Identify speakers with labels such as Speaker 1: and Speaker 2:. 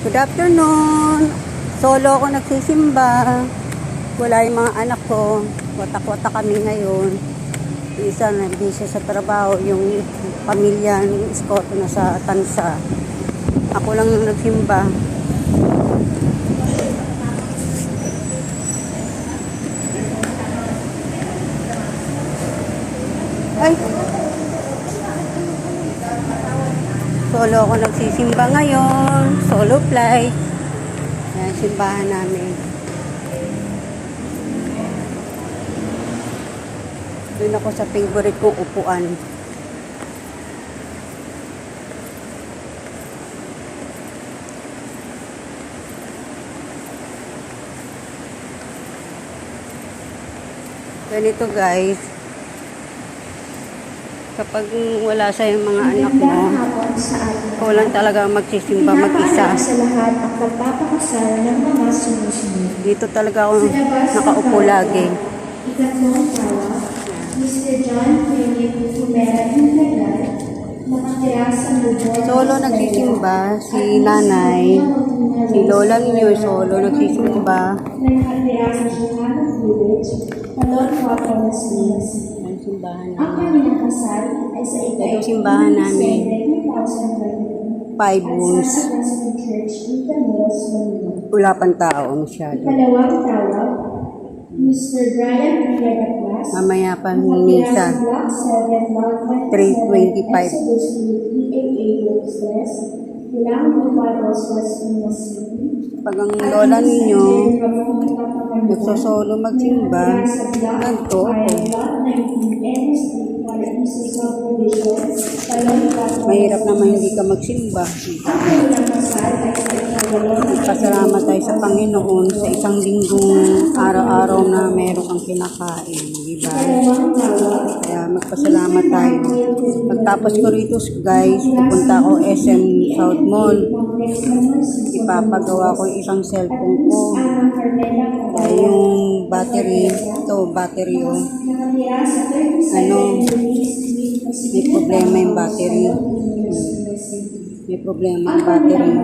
Speaker 1: Good afternoon. Solo ako nagsisimba. Wala yung mga anak ko. Watak-watak kami ngayon. Isa na busy sa trabaho. Yung pamilya ng iskoto na sa Tansa. Ako lang yung nagsimba. Ay! Solo ako nagsisimba ngayon. Solo flight. Yan, simbahan namin. Doon ako sa favorite kong upuan. Ganito guys. Kapag wala sa yung mga anak mo, ikaw lang talaga magsisimba mag-isa.
Speaker 2: Sa lahat ang pagpapakasal ng mga sumusunod.
Speaker 1: Dito talaga ako nakaupo lagi.
Speaker 2: Ikatlong tawa, Mr. John Philip Humera Integral, nakatira sa lubot.
Speaker 1: Solo nagsisimba, si nanay, si lola niyo, solo nagsisimba.
Speaker 2: Nakatira sa Chicago Village, Palon Waterless Hills.
Speaker 1: Ang simbahan
Speaker 2: Ang
Speaker 1: namin.
Speaker 2: kanilang kasal ay sa
Speaker 1: Ito simbahan namin. 5 rooms. Wala pang tao masyado.
Speaker 2: Ikalawang tawag, Mr. Brian Villegas.
Speaker 1: Mamaya pa misa. 3:25. Pag ang lola ninyo nagsosolo magsimba, ganito ako. Mahirap naman hindi ka magsimba. Pasalamat tayo sa Panginoon sa isang linggong araw-araw na meron kang kinakain. Diba? Kaya magpasalamat tayo. Pagtapos ko rito guys, pupunta ako SM South Mall. Ipapagawa ko isang cellphone ko. Kaya yung battery, ito battery oh. May problema yung battery. May problema ang battery.